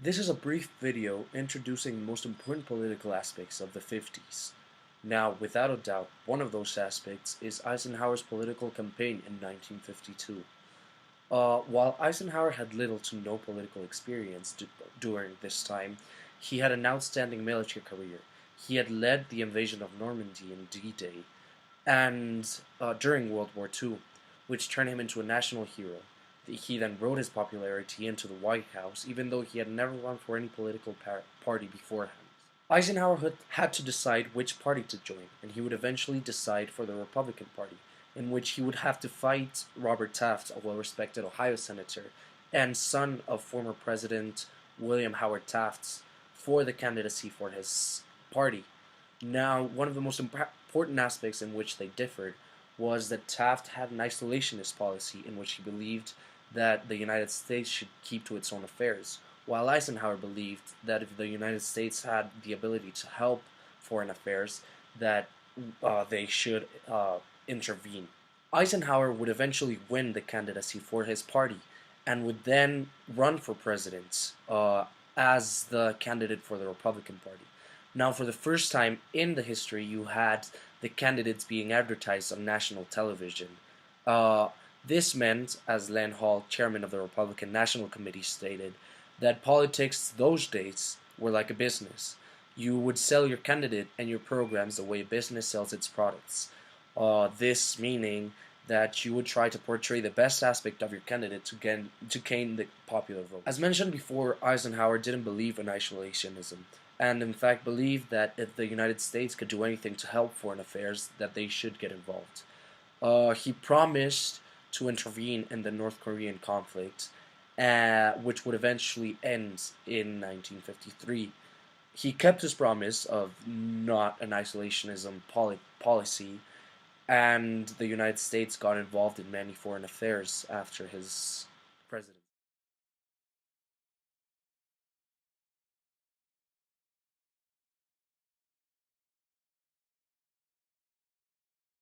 This is a brief video introducing the most important political aspects of the 50s. Now, without a doubt, one of those aspects is Eisenhower's political campaign in 1952. While Eisenhower had little to no political experience during this time, he had an outstanding military career. He had led the invasion of Normandy in D-Day and during World War II, which turned him into a national hero. He then rode his popularity into the White House, even though he had never run for any political party beforehand. Eisenhower had to decide which party to join, and he would eventually decide for the Republican Party, in which he would have to fight Robert Taft, a well-respected Ohio senator and son of former President William Howard Taft, for the candidacy for his party. Now, one of the most important aspects in which they differed was that Taft had an isolationist policy in which he believed that the United States should keep to its own affairs, while Eisenhower believed that if the United States had the ability to help foreign affairs, that they should intervene. Eisenhower would eventually win the candidacy for his party and would then run for president as the candidate for the Republican Party. Now, for the first time in the history, you had the candidates being advertised on national television. This meant, as Len Hall, chairman of the Republican National Committee, stated, that politics those days were like a business. You would sell your candidate and your programs the way a business sells its products. This meaning that you would try to portray the best aspect of your candidate to gain the popular vote. As mentioned before, Eisenhower didn't believe in isolationism, and in fact believed that if the United States could do anything to help foreign affairs, that they should get involved. He promised to intervene in the North Korean conflict, which would eventually end in 1953. He kept his promise of not an isolationism policy, and the United States got involved in many foreign affairs after his presidency.